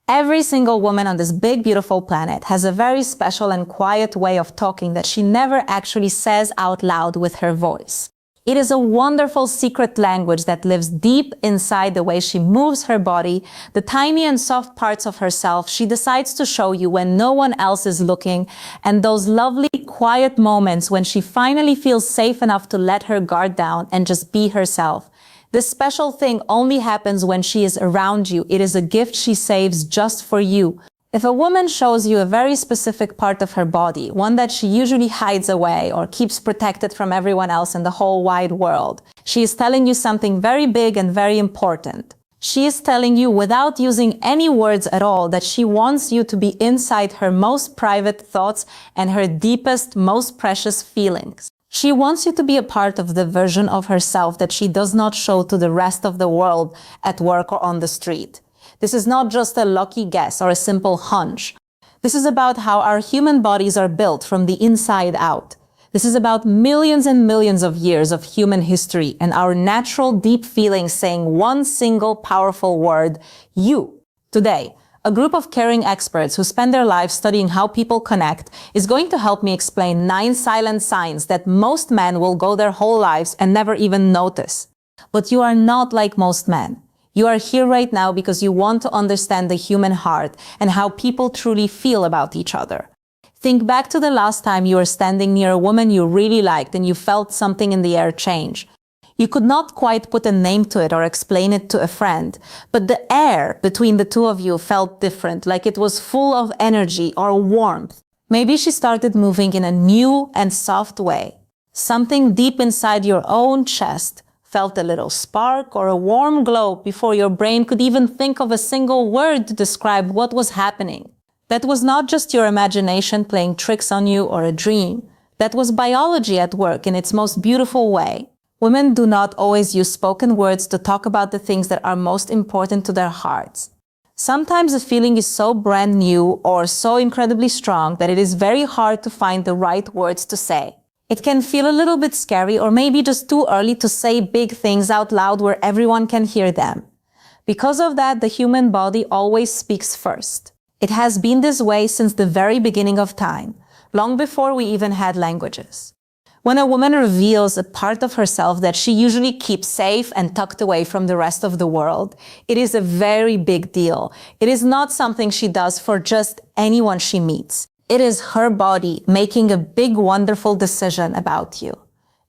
Every single woman on this big, beautiful planet has a very special and quiet way of talking that she never actually says out loud with her voice. It is a wonderful secret language that lives deep inside the way she moves her body, the tiny and soft parts of herself she decides to show you when no one else is looking, and those lovely, quiet moments when she finally feels safe enough to let her guard down and just be herself. This special thing only happens when she is around you. It is a gift she saves just for you. If a woman shows you a very specific part of her body, one that she usually hides away or keeps protected from everyone else in the whole wide world, she is telling you something very big and very important. She is telling you without using any words at all that she wants you to be inside her most private thoughts and her deepest, most precious feelings. She wants you to be a part of the version of herself that she does not show to the rest of the world at work or on the street. This is not just a lucky guess or a simple hunch. This is about how our human bodies are built from the inside out. This is about millions and millions of years of human history and our natural deep feelings saying one single powerful word, you. Today, a group of caring experts who spend their lives studying how people connect is going to help me explain 9 silent signs that most men will go their whole lives and never even notice. But you are not like most men. You are here right now because you want to understand the human heart and how people truly feel about each other. Think back to the last time you were standing near a woman you really liked and you felt something in the air change. You could not quite put a name to it or explain it to a friend, but the air between the two of you felt different, like it was full of energy or warmth. Maybe she started moving in a new and soft way. Something deep inside your own chest felt a little spark or a warm glow before your brain could even think of a single word to describe what was happening. That was not just your imagination playing tricks on you or a dream. That was biology at work in its most beautiful way. Women do not always use spoken words to talk about the things that are most important to their hearts. Sometimes a feeling is so brand new or so incredibly strong that it is very hard to find the right words to say. It can feel a little bit scary or maybe just too early to say big things out loud where everyone can hear them. Because of that, the human body always speaks first. It has been this way since the very beginning of time, long before we even had languages. When a woman reveals a part of herself that she usually keeps safe and tucked away from the rest of the world, it is a very big deal. It is not something she does for just anyone she meets. It is her body making a big, wonderful decision about you.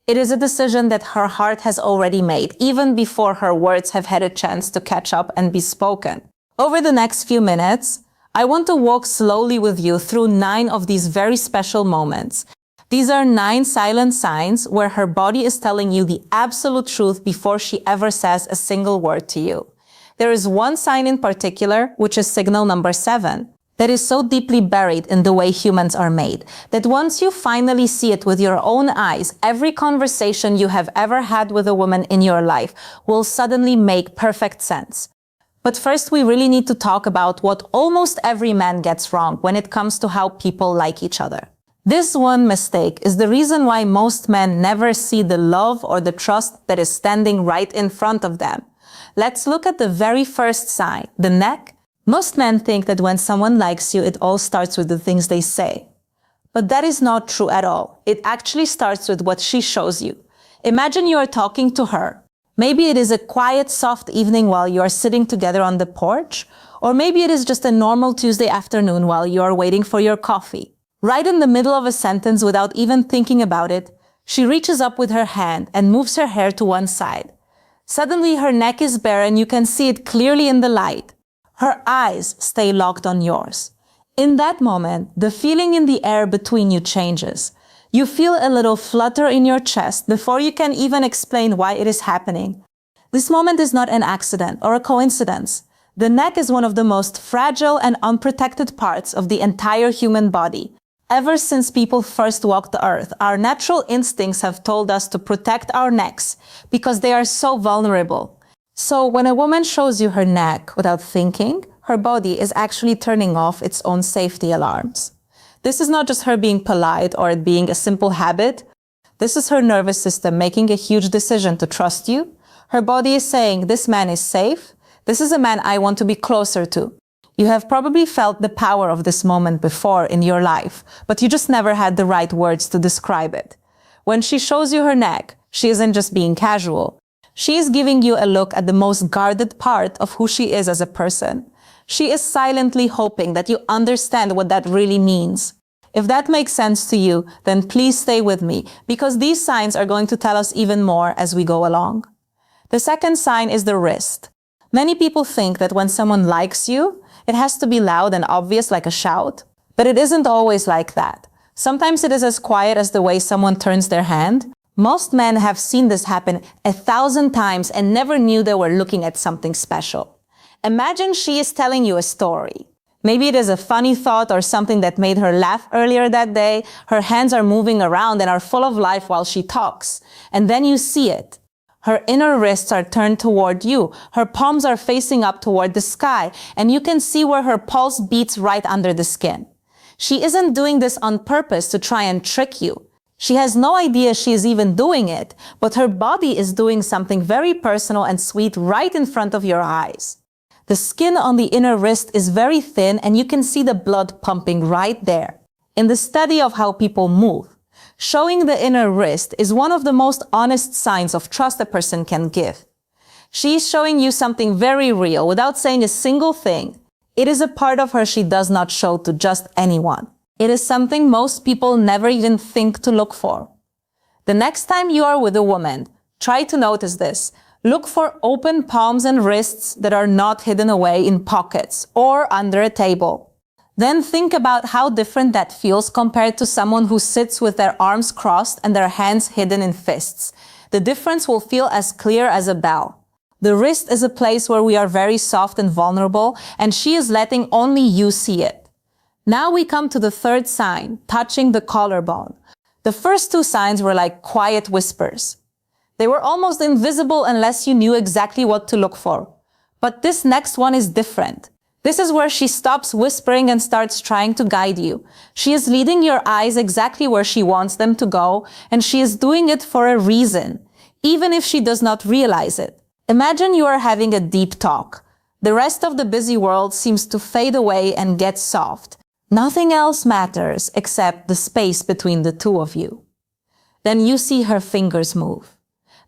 It is a decision that her heart has already made, even before her words have had a chance to catch up and be spoken. Over the next few minutes, I want to walk slowly with you through 9 of these very special moments. These are 9 silent signs where her body is telling you the absolute truth before she ever says a single word to you. There is one sign in particular, which is signal number 7, that is so deeply buried in the way humans are made, that once you finally see it with your own eyes, every conversation you have ever had with a woman in your life will suddenly make perfect sense. But first, we really need to talk about what almost every man gets wrong when it comes to how people like each other. This one mistake is the reason why most men never see the love or the trust that is standing right in front of them. Let's look at the very first sign, the neck. Most men think that when someone likes you, it all starts with the things they say. But that is not true at all. It actually starts with what she shows you. Imagine you are talking to her. Maybe it is a quiet, soft evening while you are sitting together on the porch, or maybe it is just a normal Tuesday afternoon while you are waiting for your coffee. Right in the middle of a sentence, without even thinking about it, she reaches up with her hand and moves her hair to one side. Suddenly her neck is bare and you can see it clearly in the light. Her eyes stay locked on yours. In that moment, the feeling in the air between you changes. You feel a little flutter in your chest before you can even explain why it is happening. This moment is not an accident or a coincidence. The neck is one of the most fragile and unprotected parts of the entire human body. Ever since people first walked the earth, our natural instincts have told us to protect our necks because they are so vulnerable. So when a woman shows you her neck without thinking, her body is actually turning off its own safety alarms. This is not just her being polite or it being a simple habit. This is her nervous system making a huge decision to trust you. Her body is saying, this man is safe. This is a man I want to be closer to. You have probably felt the power of this moment before in your life, but you just never had the right words to describe it. When she shows you her neck, she isn't just being casual. She is giving you a look at the most guarded part of who she is as a person. She is silently hoping that you understand what that really means. If that makes sense to you, then please stay with me, because these signs are going to tell us even more as we go along. The second sign is the wrist. Many people think that when someone likes you, it has to be loud and obvious like a shout, but it isn't always like that. Sometimes it is as quiet as the way someone turns their hand. Most men have seen this happen 1,000 times and never knew they were looking at something special. Imagine she is telling you a story. Maybe it is a funny thought or something that made her laugh earlier that day. Her hands are moving around and are full of life while she talks. And then you see it. Her inner wrists are turned toward you. Her palms are facing up toward the sky. And you can see where her pulse beats right under the skin. She isn't doing this on purpose to try and trick you. She has no idea she is even doing it, but her body is doing something very personal and sweet right in front of your eyes. The skin on the inner wrist is very thin and you can see the blood pumping right there. In the study of how people move, showing the inner wrist is one of the most honest signs of trust a person can give. She is showing you something very real without saying a single thing. It is a part of her she does not show to just anyone. It is something most people never even think to look for. The next time you are with a woman, try to notice this. Look for open palms and wrists that are not hidden away in pockets or under a table. Then think about how different that feels compared to someone who sits with their arms crossed and their hands hidden in fists. The difference will feel as clear as a bell. The wrist is a place where we are very soft and vulnerable, and she is letting only you see it. Now we come to the third sign, touching the collarbone. The first two signs were like quiet whispers. They were almost invisible unless you knew exactly what to look for. But this next one is different. This is where she stops whispering and starts trying to guide you. She is leading your eyes exactly where she wants them to go, and she is doing it for a reason, even if she does not realize it. Imagine you are having a deep talk. The rest of the busy world seems to fade away and get soft. Nothing else matters except the space between the two of you. Then you see her fingers move.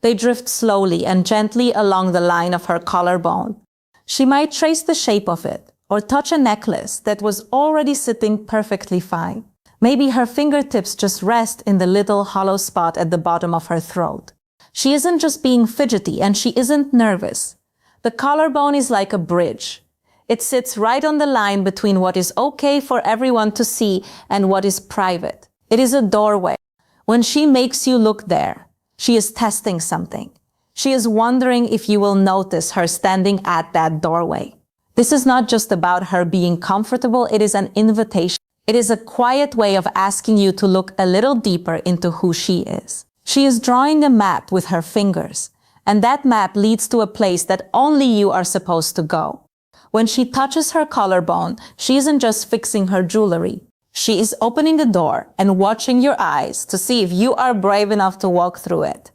They drift slowly and gently along the line of her collarbone. She might trace the shape of it or touch a necklace that was already sitting perfectly fine. Maybe her fingertips just rest in the little hollow spot at the bottom of her throat. She isn't just being fidgety and she isn't nervous. The collarbone is like a bridge. It sits right on the line between what is okay for everyone to see and what is private. It is a doorway. When she makes you look there, she is testing something. She is wondering if you will notice her standing at that doorway. This is not just about her being comfortable, it is an invitation. It is a quiet way of asking you to look a little deeper into who she is. She is drawing a map with her fingers, and that map leads to a place that only you are supposed to go. When she touches her collarbone, she isn't just fixing her jewelry. She is opening the door and watching your eyes to see if you are brave enough to walk through it.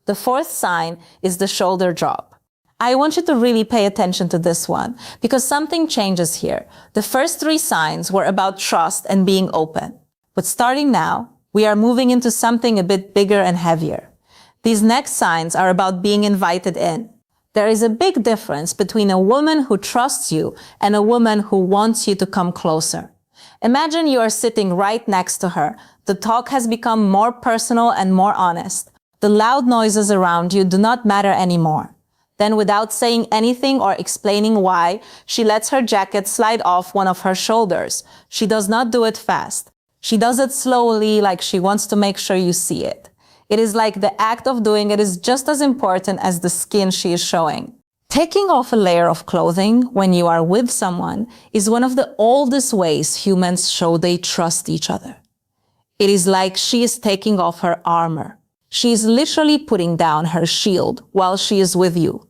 The fourth sign is the shoulder drop. I want you to really pay attention to this one because something changes here. The first three signs were about trust and being open. But starting now, we are moving into something a bit bigger and heavier. These next signs are about being invited in. There is a big difference between a woman who trusts you and a woman who wants you to come closer. Imagine you are sitting right next to her. The talk has become more personal and more honest. The loud noises around you do not matter anymore. Then, without saying anything or explaining why, she lets her jacket slide off one of her shoulders. She does not do it fast. She does it slowly, like she wants to make sure you see it. It is like the act of doing it is just as important as the skin she is showing. Taking off a layer of clothing when you are with someone is one of the oldest ways humans show they trust each other. It is like she is taking off her armor. She is literally putting down her shield while she is with you.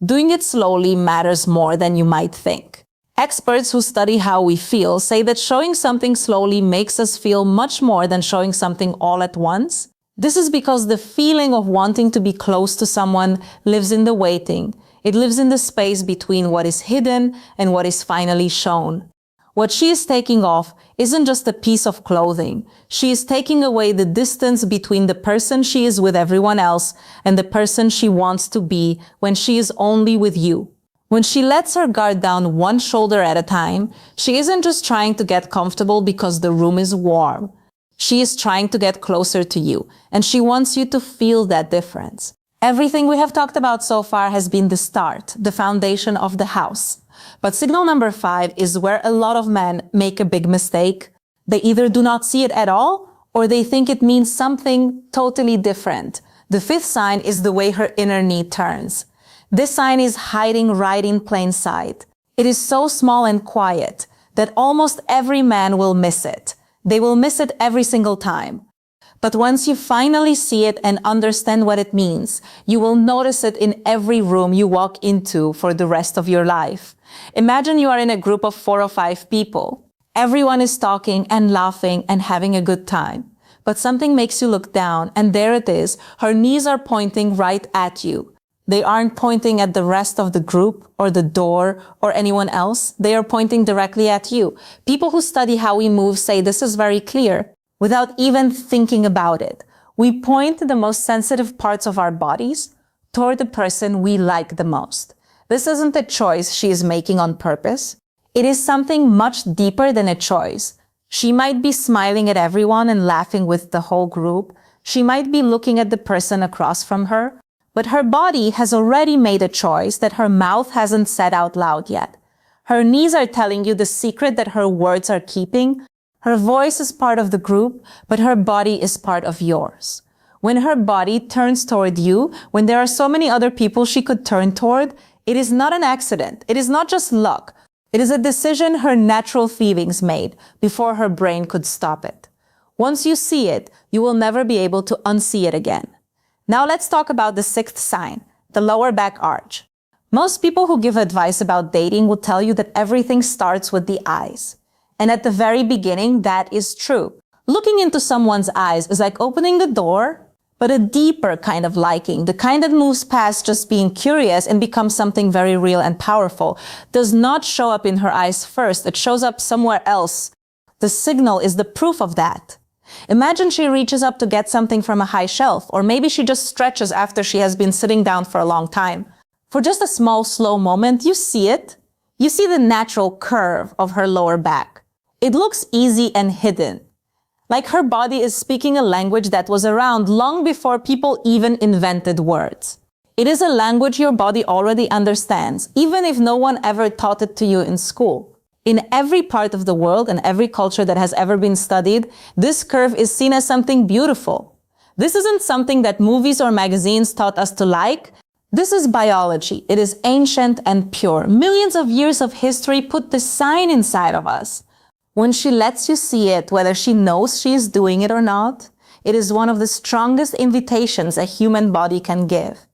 Doing it slowly matters more than you might think. Experts who study how we feel say that showing something slowly makes us feel much more than showing something all at once. This is because the feeling of wanting to be close to someone lives in the waiting. It lives in the space between what is hidden and what is finally shown. What she is taking off isn't just a piece of clothing. She is taking away the distance between the person she is with everyone else and the person she wants to be when she is only with you. When she lets her guard down one shoulder at a time, she isn't just trying to get comfortable because the room is warm. She is trying to get closer to you, and she wants you to feel that difference. Everything we have talked about so far has been the start, the foundation of the house. But signal number 5 is where a lot of men make a big mistake. They either do not see it at all, or they think it means something totally different. The 5th sign is the way her inner knee turns. This sign is hiding right in plain sight. It is so small and quiet that almost every man will miss it. They will miss it every single time. But once you finally see it and understand what it means, you will notice it in every room you walk into for the rest of your life. Imagine you are in a group of 4 or 5 people. Everyone is talking and laughing and having a good time. But something makes you look down, and there it is. Her knees are pointing right at you. They aren't pointing at the rest of the group or the door or anyone else. They are pointing directly at you. People who study how we move say this is very clear without even thinking about it. We point to the most sensitive parts of our bodies toward the person we like the most. This isn't a choice she is making on purpose. It is something much deeper than a choice. She might be smiling at everyone and laughing with the whole group. She might be looking at the person across from her. But her body has already made a choice that her mouth hasn't said out loud yet. Her knees are telling you the secret that her words are keeping. Her voice is part of the group, but her body is part of yours. When her body turns toward you, when there are so many other people she could turn toward, it is not an accident. It is not just luck. It is a decision her natural feelings made before her brain could stop it. Once you see it, you will never be able to unsee it again. Now let's talk about the 6th sign, the lower back arch. Most people who give advice about dating will tell you that everything starts with the eyes. And at the very beginning, that is true. Looking into someone's eyes is like opening the door, but a deeper kind of liking, the kind that moves past just being curious and becomes something very real and powerful, does not show up in her eyes first. It shows up somewhere else. The signal is the proof of that. Imagine she reaches up to get something from a high shelf, or maybe she just stretches after she has been sitting down for a long time. For just a small, slow moment, you see it. You see the natural curve of her lower back. It looks easy and hidden, like her body is speaking a language that was around long before people even invented words. It is a language your body already understands, even if no one ever taught it to you in school. In every part of the world and every culture that has ever been studied, this curve is seen as something beautiful. This isn't something that movies or magazines taught us to like. This is biology. It is ancient and pure. Millions of years of history put this sign inside of us. When she lets you see it, whether she knows she is doing it or not, it is one of the strongest invitations a human body can give.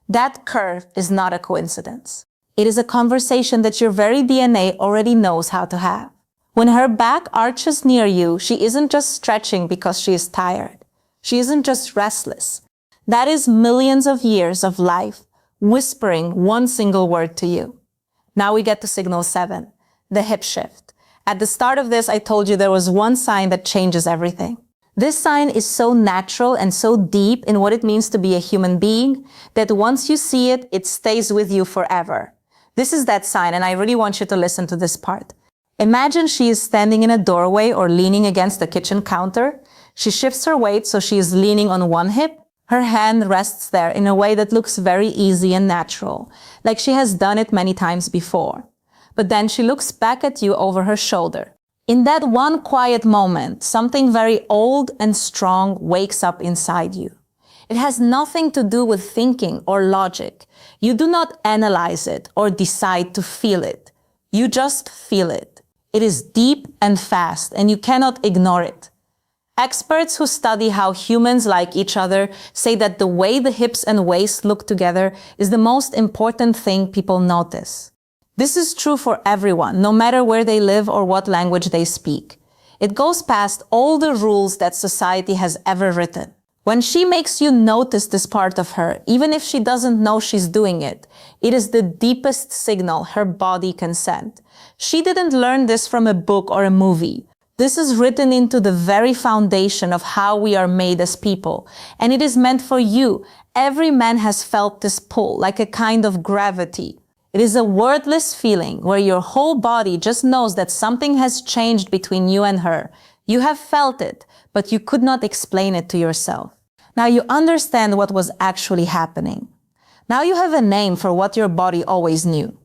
That curve is not a coincidence. It is a conversation that your very DNA already knows how to have. When her back arches near you, she isn't just stretching because she is tired. She isn't just restless. That is millions of years of life whispering one single word to you. Now we get to signal 7, the hip shift. At the start of this, I told you there was one sign that changes everything. This sign is so natural and so deep in what it means to be a human being that once you see it, it stays with you forever. This is that sign, and I really want you to listen to this part. Imagine she is standing in a doorway or leaning against the kitchen counter. She shifts her weight so she is leaning on one hip. Her hand rests there in a way that looks very easy and natural, like she has done it many times before. But then she looks back at you over her shoulder. In that one quiet moment, something very old and strong wakes up inside you. It has nothing to do with thinking or logic. You do not analyze it or decide to feel it. You just feel it. It is deep and fast, and you cannot ignore it. Experts who study how humans like each other say that the way the hips and waist look together is the most important thing people notice. This is true for everyone, no matter where they live or what language they speak. It goes past all the rules that society has ever written. When she makes you notice this part of her, even if she doesn't know she's doing it, it is the deepest signal her body can send. She didn't learn this from a book or a movie. This is written into the very foundation of how we are made as people, and it is meant for you. Every man has felt this pull, like a kind of gravity. It is a wordless feeling where your whole body just knows that something has changed between you and her. You have felt it, but you could not explain it to yourself. Now you understand what was actually happening. Now you have a name for what your body always knew.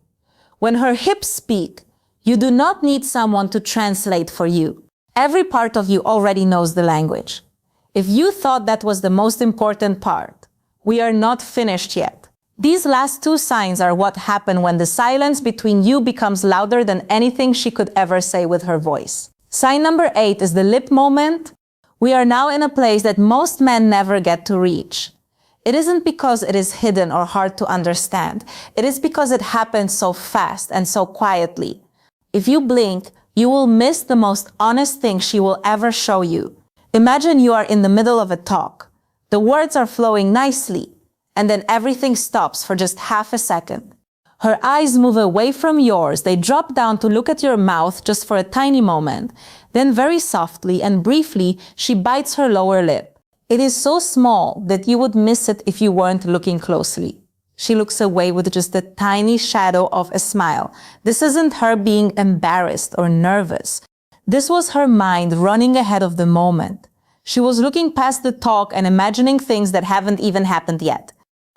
When her hips speak, you do not need someone to translate for you. Every part of you already knows the language. If you thought that was the most important part, we are not finished yet. These last two signs are what happen when the silence between you becomes louder than anything she could ever say with her voice. Sign number 8 is the lip moment. We are now in a place that most men never get to reach. It isn't because it is hidden or hard to understand. It is because it happens so fast and so quietly. If you blink, you will miss the most honest thing she will ever show you. Imagine you are in the middle of a talk. The words are flowing nicely, and then everything stops for just half a second. Her eyes move away from yours. They drop down to look at your mouth just for a tiny moment. Then very softly and briefly, she bites her lower lip. It is so small that you would miss it if you weren't looking closely. She looks away with just a tiny shadow of a smile. This isn't her being embarrassed or nervous. This was her mind running ahead of the moment. She was looking past the talk and imagining things that haven't even happened yet.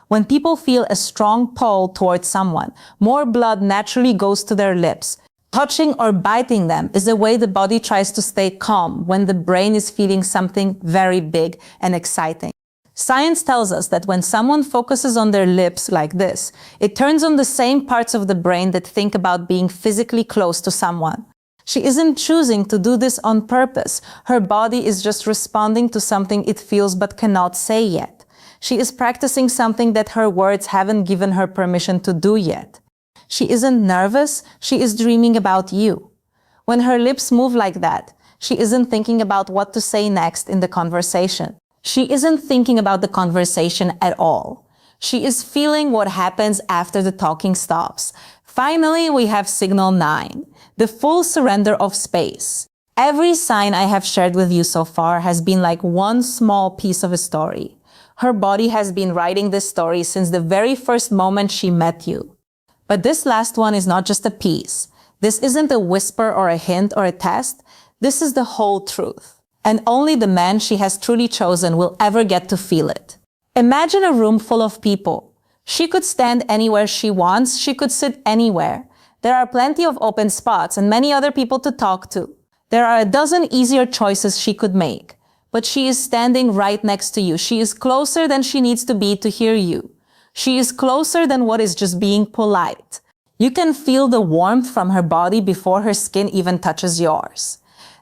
When people feel a strong pull towards someone, more blood naturally goes to their lips. Touching or biting them is a way the body tries to stay calm when the brain is feeling something very big and exciting. Science tells us that when someone focuses on their lips like this, it turns on the same parts of the brain that think about being physically close to someone. She isn't choosing to do this on purpose. Her body is just responding to something it feels but cannot say yet. She is practicing something that her words haven't given her permission to do yet. She isn't nervous, she is dreaming about you. When her lips move like that, she isn't thinking about what to say next in the conversation. She isn't thinking about the conversation at all. She is feeling what happens after the talking stops. Finally, we have signal 9, the full surrender of space. Every sign I have shared with you so far has been like one small piece of a story. Her body has been writing this story since the very first moment she met you. But this last one is not just a piece. This isn't a whisper or a hint or a test. This is the whole truth. And only the man she has truly chosen will ever get to feel it. Imagine a room full of people. She could stand anywhere she wants. She could sit anywhere. There are plenty of open spots and many other people to talk to. There are a dozen easier choices she could make. But she is standing right next to you. She is closer than she needs to be to hear you. She is closer than what is just being polite. You can feel the warmth from her body before her skin even touches yours.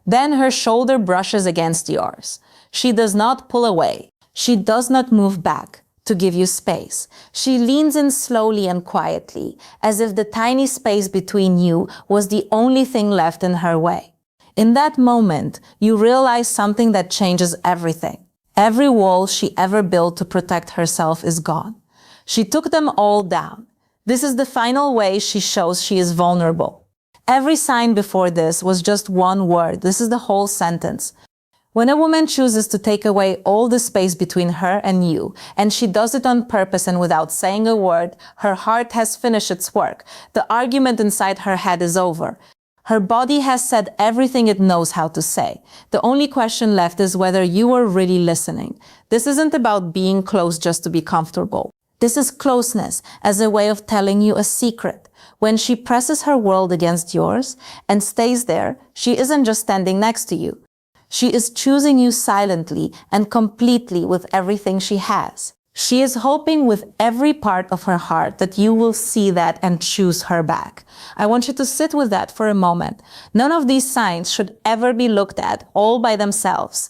Then her shoulder brushes against yours. She does not pull away. She does not move back to give you space. She leans in slowly and quietly, as if the tiny space between you was the only thing left in her way. In that moment, you realize something that changes everything. Every wall she ever built to protect herself is gone. She took them all down. This is the final way she shows she is vulnerable. Every sign before this was just one word. This is the whole sentence. When a woman chooses to take away all the space between her and you, and she does it on purpose and without saying a word, her heart has finished its work. The argument inside her head is over. Her body has said everything it knows how to say. The only question left is whether you were really listening. This isn't about being close just to be comfortable. This is closeness as a way of telling you a secret. When she presses her world against yours and stays there, she isn't just standing next to you. She is choosing you silently and completely with everything she has. She is hoping with every part of her heart that you will see that and choose her back. I want you to sit with that for a moment. None of these signs should ever be looked at all by themselves.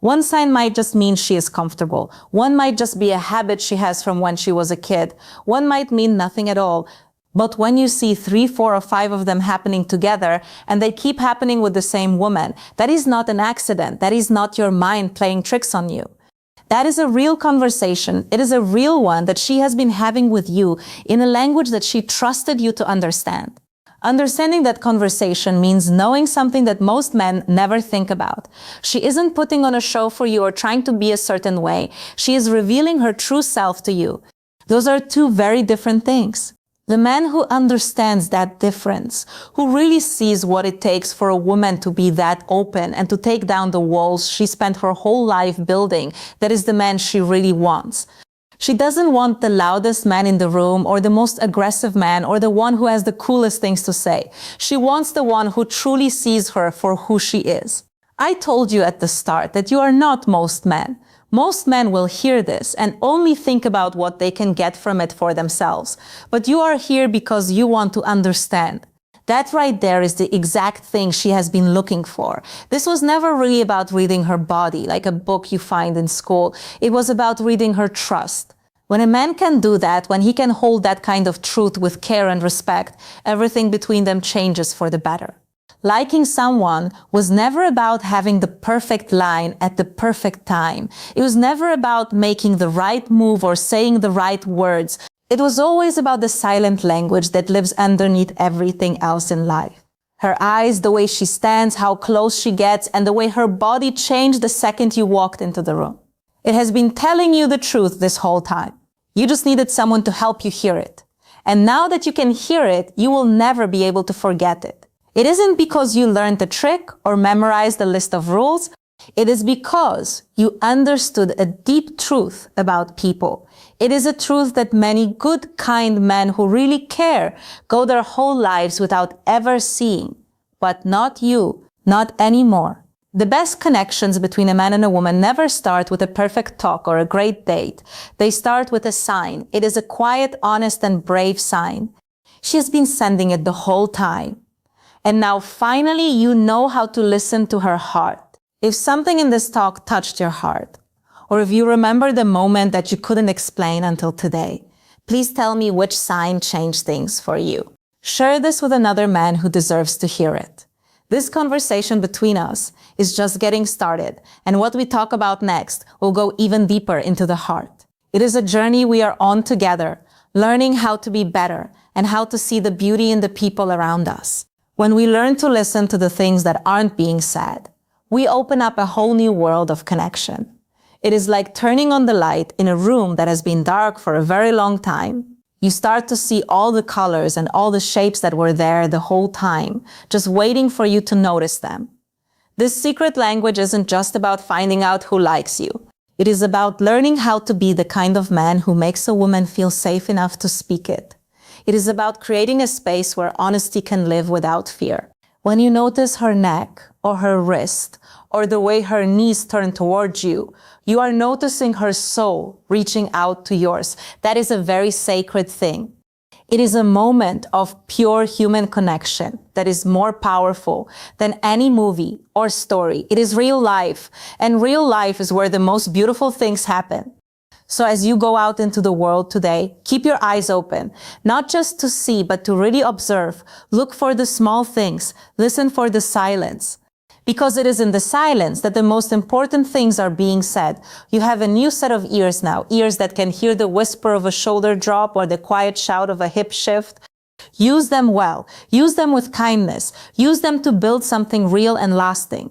One sign might just mean she is comfortable. One might just be a habit she has from when she was a kid. One might mean nothing at all. But when you see 3, 4, or 5 of them happening together, and they keep happening with the same woman, that is not an accident. That is not your mind playing tricks on you. That is a real conversation. It is a real one that she has been having with you in a language that she trusted you to understand. Understanding that conversation means knowing something that most men never think about. She isn't putting on a show for you or trying to be a certain way. She is revealing her true self to you. Those are two very different things. The man who understands that difference, who really sees what it takes for a woman to be that open and to take down the walls she spent her whole life building, that is the man she really wants. She doesn't want the loudest man in the room or the most aggressive man or the one who has the coolest things to say. She wants the one who truly sees her for who she is. I told you at the start that you are not most men. Most men will hear this and only think about what they can get from it for themselves. But you are here because you want to understand. That right there is the exact thing she has been looking for. This was never really about reading her body, like a book you find in school. It was about reading her trust. When a man can do that, when he can hold that kind of truth with care and respect, everything between them changes for the better. Liking someone was never about having the perfect line at the perfect time. It was never about making the right move or saying the right words. It was always about the silent language that lives underneath everything else in life. Her eyes, the way she stands, how close she gets, and the way her body changed the second you walked into the room. It has been telling you the truth this whole time. You just needed someone to help you hear it. And now that you can hear it, you will never be able to forget it. It isn't because you learned the trick or memorized a list of rules. It is because you understood a deep truth about people. It is a truth that many good, kind men who really care go their whole lives without ever seeing. But not you, not anymore. The best connections between a man and a woman never start with a perfect talk or a great date. They start with a sign. It is a quiet, honest, and brave sign. She has been sending it the whole time. And now finally you know how to listen to her heart. If something in this talk touched your heart, or if you remember the moment that you couldn't explain until today, please tell me which sign changed things for you. Share this with another man who deserves to hear it. This conversation between us is just getting started, and what we talk about next will go even deeper into the heart. It is a journey we are on together, learning how to be better and how to see the beauty in the people around us. When we learn to listen to the things that aren't being said, we open up a whole new world of connection. It is like turning on the light in a room that has been dark for a very long time. You start to see all the colors and all the shapes that were there the whole time, just waiting for you to notice them. This secret language isn't just about finding out who likes you. It is about learning how to be the kind of man who makes a woman feel safe enough to speak it. It is about creating a space where honesty can live without fear. When you notice her neck or her wrist or the way her knees turn towards you, you are noticing her soul reaching out to yours. That is a very sacred thing. It is a moment of pure human connection that is more powerful than any movie or story. It is real life, and real life is where the most beautiful things happen. So as you go out into the world today, keep your eyes open, not just to see, but to really observe. Look for the small things. Listen for the silence. Because it is in the silence that the most important things are being said. You have a new set of ears now, ears that can hear the whisper of a shoulder drop or the quiet shout of a hip shift. Use them well. Use them with kindness. Use them to build something real and lasting.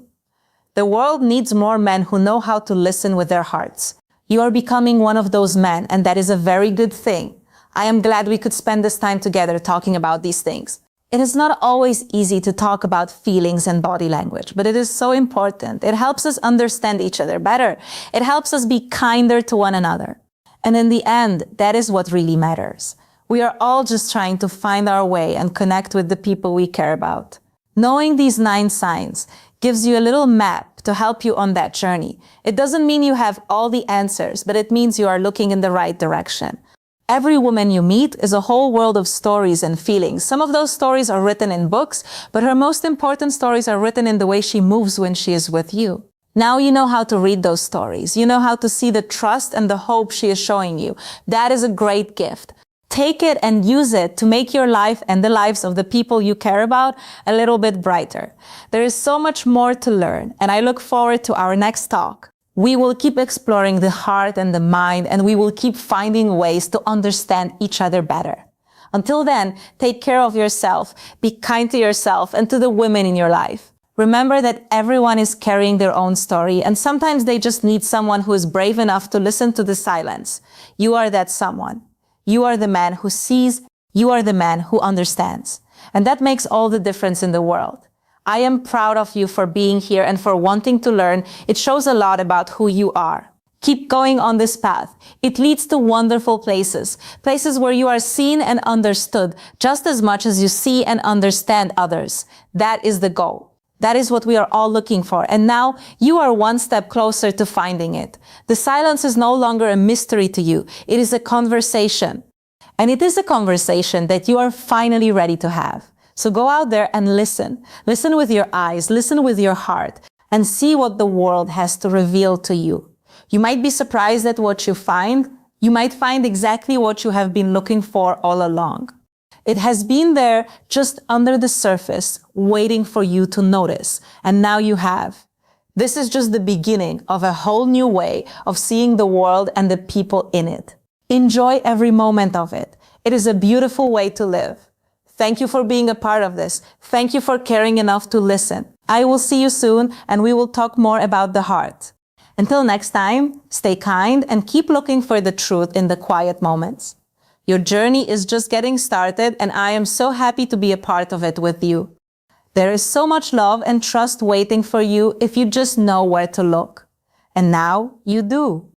The world needs more men who know how to listen with their hearts. You are becoming one of those men, and that is a very good thing. I am glad we could spend this time together talking about these things. It is not always easy to talk about feelings and body language, but it is so important. It helps us understand each other better. It helps us be kinder to one another. And in the end, that is what really matters. We are all just trying to find our way and connect with the people we care about. Knowing these 9 signs gives you a little map to help you on that journey. It doesn't mean you have all the answers, but it means you are looking in the right direction. Every woman you meet is a whole world of stories and feelings. Some of those stories are written in books, but her most important stories are written in the way she moves when she is with you. Now you know how to read those stories. You know how to see the trust and the hope she is showing you. That is a great gift. Take it and use it to make your life and the lives of the people you care about a little bit brighter. There is so much more to learn, and I look forward to our next talk. We will keep exploring the heart and the mind, and we will keep finding ways to understand each other better. Until then, take care of yourself, be kind to yourself and to the women in your life. Remember that everyone is carrying their own story, and sometimes they just need someone who is brave enough to listen to the silence. You are that someone. You are the man who sees. You are the man who understands. And that makes all the difference in the world. I am proud of you for being here and for wanting to learn. It shows a lot about who you are. Keep going on this path. It leads to wonderful places, places where you are seen and understood just as much as you see and understand others. That is the goal. That is what we are all looking for. And now you are one step closer to finding it. The silence is no longer a mystery to you. It is a conversation. And it is a conversation that you are finally ready to have. So go out there and listen. Listen with your eyes, listen with your heart, and see what the world has to reveal to you. You might be surprised at what you find. You might find exactly what you have been looking for all along. It has been there just under the surface, waiting for you to notice. And now you have. This is just the beginning of a whole new way of seeing the world and the people in it. Enjoy every moment of it. It is a beautiful way to live. Thank you for being a part of this. Thank you for caring enough to listen. I will see you soon, and we will talk more about the heart. Until next time, stay kind and keep looking for the truth in the quiet moments. Your journey is just getting started, and I am so happy to be a part of it with you. There is so much love and trust waiting for you if you just know where to look. And now you do.